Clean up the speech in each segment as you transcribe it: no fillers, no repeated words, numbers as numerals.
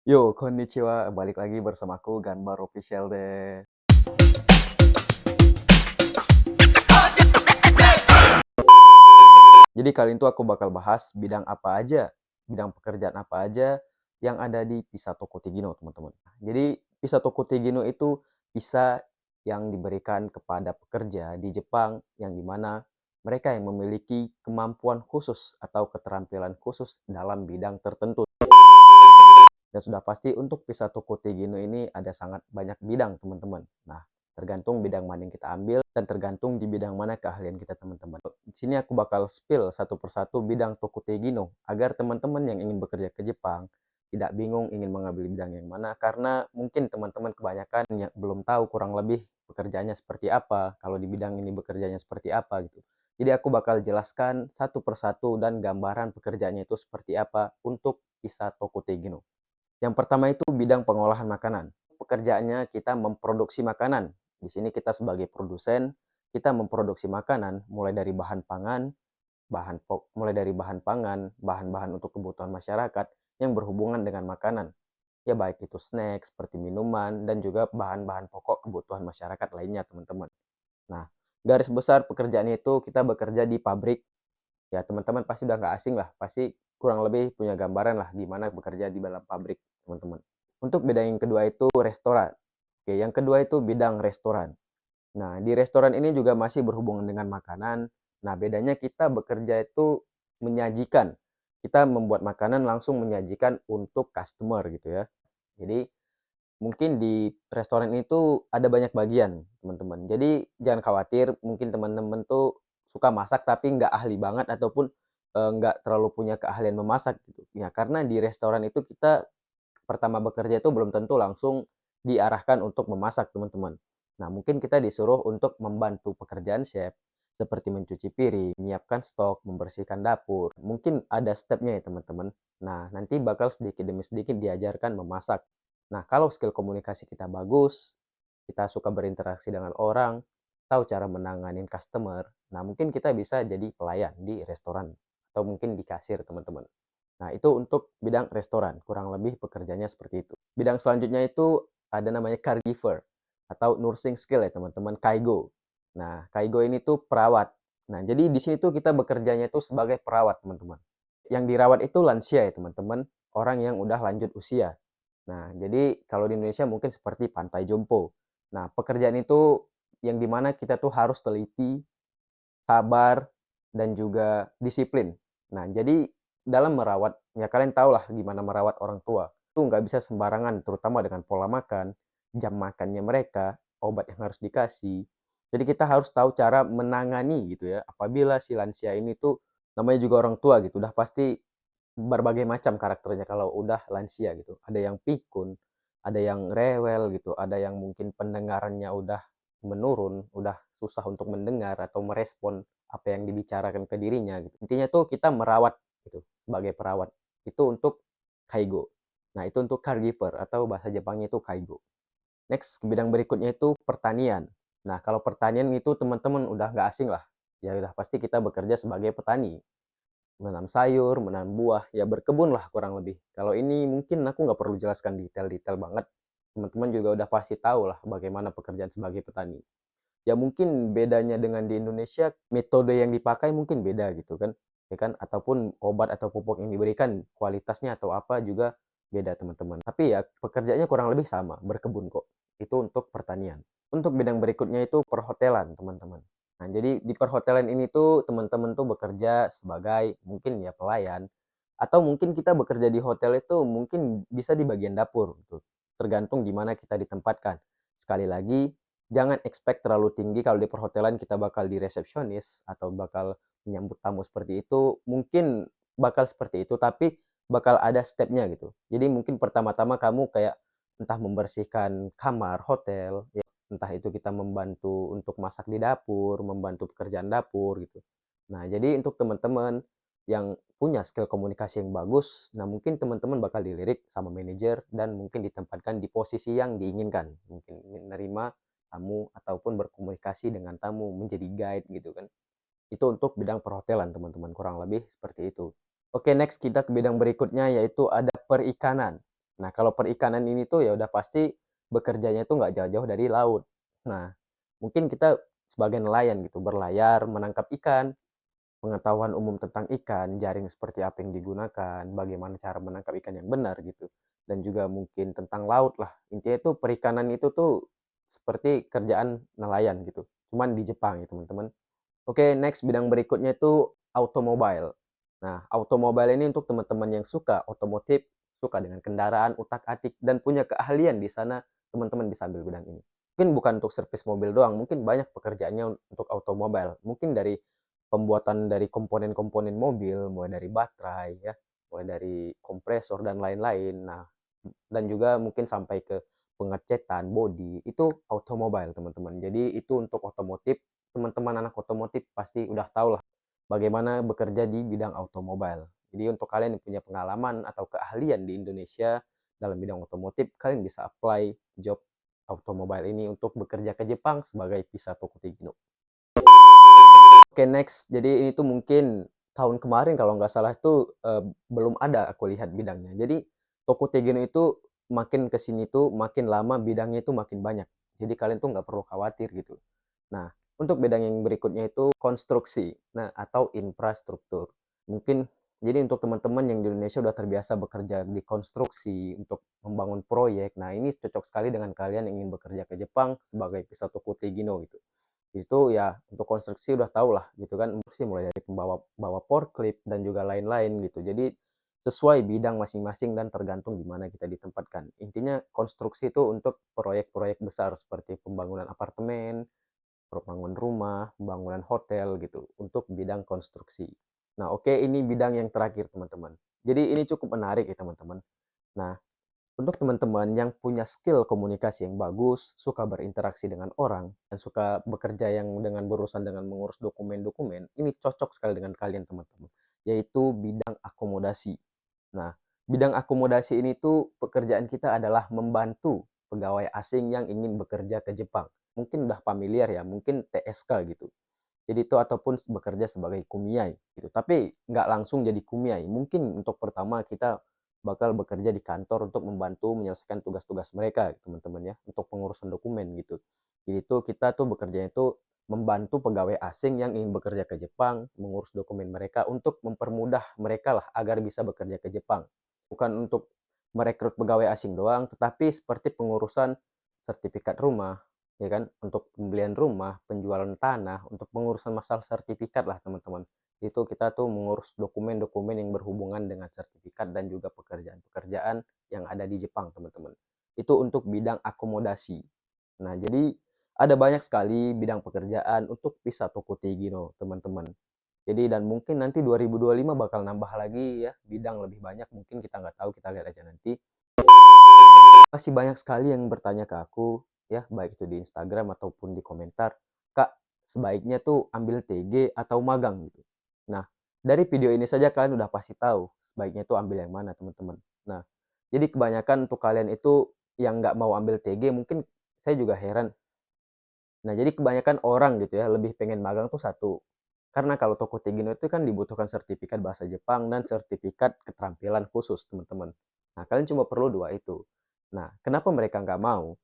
Yo, konnichiwa. Balik lagi bersamaku Ganbar Official deh. Jadi kali itu aku bakal bahas bidang apa aja, bidang pekerjaan apa aja yang ada di Pisato Kotigino, teman-teman. Jadi Pisato Kotigino itu visa yang diberikan kepada pekerja di Jepang yang dimana mereka yang memiliki kemampuan khusus atau keterampilan khusus dalam bidang tertentu. Dan sudah pasti untuk Pisato Kotigino ini ada sangat banyak bidang, teman-teman. Nah, tergantung bidang mana yang kita ambil dan tergantung di bidang mana keahlian kita, teman-teman. Di sini aku bakal spill satu persatu bidang Tokotegino agar teman-teman yang ingin bekerja ke Jepang tidak bingung ingin mengambil bidang yang mana karena mungkin teman-teman kebanyakan yang belum tahu kurang lebih pekerjaannya seperti apa, kalau di bidang ini bekerjanya seperti apa gitu. Jadi aku bakal jelaskan satu persatu dan gambaran pekerjaannya itu seperti apa untuk Pisato Kotegino. Yang pertama itu bidang pengolahan makanan. Pekerjaannya kita memproduksi makanan. Di sini kita sebagai produsen, kita memproduksi makanan mulai dari bahan pangan, bahan-bahan untuk kebutuhan masyarakat yang berhubungan dengan makanan. Ya baik itu snack seperti minuman dan juga bahan-bahan pokok kebutuhan masyarakat lainnya, teman-teman. Nah, garis besar pekerjaan itu kita bekerja di pabrik. Ya, teman-teman pasti udah nggak asing lah, pasti kurang lebih punya gambaran lah gimana bekerja di dalam pabrik, teman-teman. Untuk bidang yang kedua itu restoran. Oke, yang kedua itu bidang restoran. Nah, di restoran ini juga masih berhubungan dengan makanan. Nah, bedanya kita bekerja itu menyajikan. Kita membuat makanan langsung menyajikan untuk customer gitu ya. Jadi, mungkin di restoran itu ada banyak bagian, teman-teman. Jadi, jangan khawatir, mungkin teman-teman tuh suka masak tapi nggak ahli banget ataupun nggak terlalu punya keahlian memasak gitu. Ya, karena di restoran itu kita pertama bekerja itu belum tentu langsung diarahkan untuk memasak, teman-teman. Nah, mungkin kita disuruh untuk membantu pekerjaan chef, seperti mencuci piring, menyiapkan stok, membersihkan dapur. Mungkin ada stepnya ya, teman-teman. Nah, nanti bakal sedikit demi sedikit diajarkan memasak. Nah, kalau skill komunikasi kita bagus, kita suka berinteraksi dengan orang, tahu cara menanganin customer, nah mungkin kita bisa jadi pelayan di restoran atau mungkin di kasir, teman-teman. Nah, itu untuk bidang restoran, kurang lebih pekerjaannya seperti itu. Bidang selanjutnya itu ada namanya caregiver atau nursing skill ya, teman-teman, kaigo. Nah, kaigo ini tuh perawat. Nah, jadi di sini tuh kita bekerjanya itu sebagai perawat, teman-teman. Yang dirawat itu lansia ya, teman-teman, orang yang udah lanjut usia. Nah, jadi kalau di Indonesia mungkin seperti pantai jompo. Nah, pekerjaan itu yang dimana kita tuh harus teliti, sabar, dan juga disiplin. Nah, jadi dalam merawat, ya kalian tahu lah gimana merawat orang tua. Itu nggak bisa sembarangan, terutama dengan pola makan, jam makannya mereka, obat yang harus dikasih. Jadi kita harus tahu cara menangani gitu ya. Apabila si lansia ini tuh namanya juga orang tua gitu, udah pasti berbagai macam karakternya kalau udah lansia gitu. Ada yang pikun, ada yang rewel gitu, ada yang mungkin pendengarannya udah menurun, udah susah untuk mendengar atau merespon apa yang dibicarakan ke dirinya gitu. Intinya tuh kita merawat gitu sebagai perawat. Itu untuk kaigo. Nah, itu untuk caregiver atau bahasa Jepangnya itu kaigo. Next, bidang berikutnya itu pertanian. Nah, kalau pertanian itu teman-teman udah nggak asing lah. Ya udah pasti kita bekerja sebagai petani, menanam sayur, menanam buah, ya berkebun lah kurang lebih. Kalau ini mungkin aku nggak perlu jelaskan detail-detail banget. Teman-teman juga udah pasti tahu lah bagaimana pekerjaan sebagai petani. Ya mungkin bedanya dengan di Indonesia, metode yang dipakai mungkin beda gitu kan. Ya kan, ataupun obat atau pupuk yang diberikan, kualitasnya atau apa juga beda, teman-teman. Tapi ya pekerjaannya kurang lebih sama, berkebun kok. Itu untuk pertanian. Untuk bidang berikutnya itu perhotelan, teman-teman. Nah, jadi di perhotelan ini tuh teman-teman tuh bekerja sebagai mungkin ya pelayan atau mungkin kita bekerja di hotel itu mungkin bisa di bagian dapur gitu. Tergantung di mana kita ditempatkan. Sekali lagi, jangan expect terlalu tinggi kalau di perhotelan kita bakal di resepsionis atau bakal menyambut tamu seperti itu. Mungkin bakal seperti itu, tapi bakal ada stepnya gitu. Jadi mungkin pertama-tama kamu kayak entah membersihkan kamar hotel, ya entah itu kita membantu untuk masak di dapur, membantu pekerjaan dapur gitu. Nah, jadi untuk teman-teman yang punya skill komunikasi yang bagus, nah mungkin teman-teman bakal dilirik sama manajer dan mungkin ditempatkan di posisi yang diinginkan. Mungkin menerima tamu ataupun berkomunikasi dengan tamu, menjadi guide gitu kan. Itu untuk bidang perhotelan, teman-teman, kurang lebih seperti itu. Oke, next kita ke bidang berikutnya yaitu ada perikanan. Nah, kalau perikanan ini tuh ya udah pasti bekerjanya itu nggak jauh-jauh dari laut. Nah, mungkin kita sebagai nelayan gitu, berlayar, menangkap ikan, pengetahuan umum tentang ikan, jaring seperti apa yang digunakan, bagaimana cara menangkap ikan yang benar gitu, dan juga mungkin tentang laut lah. Intinya itu perikanan itu tuh seperti kerjaan nelayan gitu, cuman di Jepang ya teman-teman. Oke, next bidang berikutnya itu automobile. Nah, automobile ini untuk teman-teman yang suka otomotif, suka dengan kendaraan, utak-atik, dan punya keahlian di sana, teman-teman bisa ambil bidang ini. Mungkin bukan untuk servis mobil doang, mungkin banyak pekerjaannya untuk automobile. Mungkin dari pembuatan dari komponen-komponen mobil, mulai dari baterai, ya, mulai dari kompresor dan lain-lain. Nah, dan juga mungkin sampai ke pengecetan bodi, itu automobile, teman-teman. Jadi itu untuk otomotif, teman-teman anak otomotif pasti udah tahu lah bagaimana bekerja di bidang automobile. Jadi untuk kalian yang punya pengalaman atau keahlian di Indonesia dalam bidang otomotif, kalian bisa apply job automobile ini untuk bekerja ke Jepang sebagai Pisato Kutigino. Oke, next. Jadi ini tuh mungkin tahun kemarin kalau nggak salah itu belum ada aku lihat bidangnya. Jadi Toko Tegeno itu makin ke sini tuh makin lama bidangnya itu makin banyak. Jadi kalian tuh nggak perlu khawatir gitu. Nah, untuk bidang yang berikutnya itu konstruksi, nah atau infrastruktur. Mungkin jadi untuk teman-teman yang di Indonesia udah terbiasa bekerja di konstruksi untuk membangun proyek. Nah, ini cocok sekali dengan kalian yang ingin bekerja ke Jepang sebagai Pisato Kutigino gitu. Itu ya untuk konstruksi udah tahu lah gitu kan, sih mulai dari pembawa bawa forklift dan juga lain-lain gitu. Jadi sesuai bidang masing-masing dan tergantung di mana kita ditempatkan. Intinya konstruksi itu untuk proyek-proyek besar seperti pembangunan apartemen, pembangunan rumah, pembangunan hotel gitu untuk bidang konstruksi. Nah, oke, ini bidang yang terakhir teman-teman. Jadi ini cukup menarik ya teman-teman. Nah, untuk teman-teman yang punya skill komunikasi yang bagus, suka berinteraksi dengan orang, dan suka bekerja yang dengan berurusan dengan mengurus dokumen-dokumen, ini cocok sekali dengan kalian teman-teman, yaitu bidang akomodasi. Nah, bidang akomodasi ini tuh pekerjaan kita adalah membantu pegawai asing yang ingin bekerja ke Jepang. Mungkin udah familiar ya, mungkin TSK gitu. Jadi itu ataupun bekerja sebagai kumiai gitu. Tapi nggak langsung jadi kumiai. Mungkin untuk pertama kita bakal bekerja di kantor untuk membantu menyelesaikan tugas-tugas mereka, teman-teman ya, untuk pengurusan dokumen gitu. Jadi itu kita tuh bekerja itu membantu pegawai asing yang ingin bekerja ke Jepang, mengurus dokumen mereka untuk mempermudah mereka lah agar bisa bekerja ke Jepang. Bukan untuk merekrut pegawai asing doang, tetapi seperti pengurusan sertifikat rumah, ya kan, untuk pembelian rumah, penjualan tanah, untuk pengurusan masalah sertifikat lah teman-teman. Itu kita tuh mengurus dokumen-dokumen yang berhubungan dengan sertifikat dan juga pekerjaan-pekerjaan yang ada di Jepang teman-teman. Itu untuk bidang akomodasi. Nah, jadi ada banyak sekali bidang pekerjaan untuk Pisato Kutigino teman-teman. Jadi dan mungkin nanti 2025 bakal nambah lagi ya bidang lebih banyak, mungkin kita nggak tahu, kita lihat aja nanti. Masih banyak sekali yang bertanya ke aku, ya, baik itu di Instagram ataupun di komentar, "Kak, sebaiknya tuh ambil TG atau magang?" Gitu. Nah, dari video ini saja kalian udah pasti tahu sebaiknya tuh ambil yang mana, teman-teman. Nah, jadi kebanyakan untuk kalian itu yang nggak mau ambil TG, mungkin saya juga heran. Nah, jadi kebanyakan orang gitu ya, lebih pengen magang tuh satu, karena kalau Toko Tegino itu kan dibutuhkan sertifikat bahasa Jepang dan sertifikat keterampilan khusus, teman-teman. Nah, kalian cuma perlu dua itu. Nah, kenapa mereka nggak mau?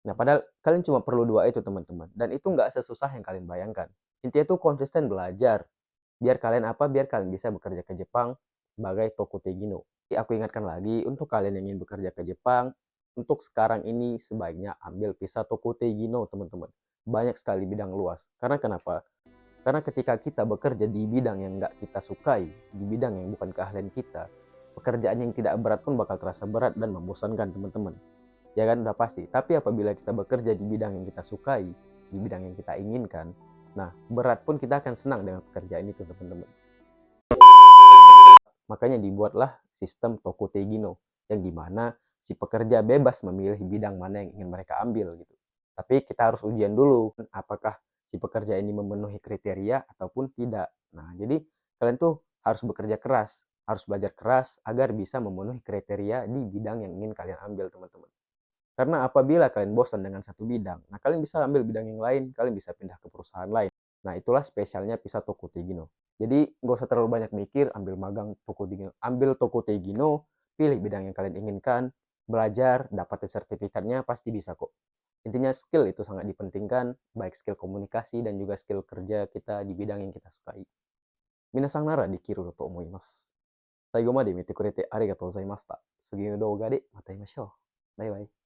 Nah, padahal kalian cuma perlu dua itu, teman-teman. Dan itu nggak sesusah yang kalian bayangkan. Intinya tuh konsisten belajar. Biar kalian apa? Biar kalian bisa bekerja ke Jepang sebagai Toko Tegino. Jadi aku ingatkan lagi, untuk kalian yang ingin bekerja ke Jepang, untuk sekarang ini sebaiknya ambil visa Toko Tegino, teman-teman. Banyak sekali bidang luas. Karena kenapa? Karena ketika kita bekerja di bidang yang nggak kita sukai, di bidang yang bukan keahlian kita, pekerjaan yang tidak berat pun bakal terasa berat dan membosankan, teman-teman. Ya kan, udah pasti. Tapi apabila kita bekerja di bidang yang kita sukai, di bidang yang kita inginkan, nah berat pun kita akan senang dengan pekerjaan itu, teman-teman. Makanya dibuatlah sistem Toko Tegino, yang dimana si pekerja bebas memilih bidang mana yang ingin mereka ambil gitu. Tapi kita harus ujian dulu, apakah si pekerja ini memenuhi kriteria ataupun tidak. Nah, jadi kalian tuh harus bekerja keras, harus belajar keras agar bisa memenuhi kriteria di bidang yang ingin kalian ambil, teman-teman. Karena apabila kalian bosan dengan satu bidang, nah kalian bisa ambil bidang yang lain, kalian bisa pindah ke perusahaan lain. Nah, itulah spesialnya Pisato Kutigino. Jadi, nggak usah terlalu banyak mikir, ambil magang Tokotegino, ambil Tokotegino, pilih bidang yang kalian inginkan, belajar, dapatin sertifikatnya, pasti bisa kok. Intinya skill itu sangat dipentingkan, baik skill komunikasi dan juga skill kerja kita di bidang yang kita sukai. Minasan nara dekiru to omoimasu. 最後まで見てくれてありがとうございました。次の動画でまた会いましょう。バイバイ。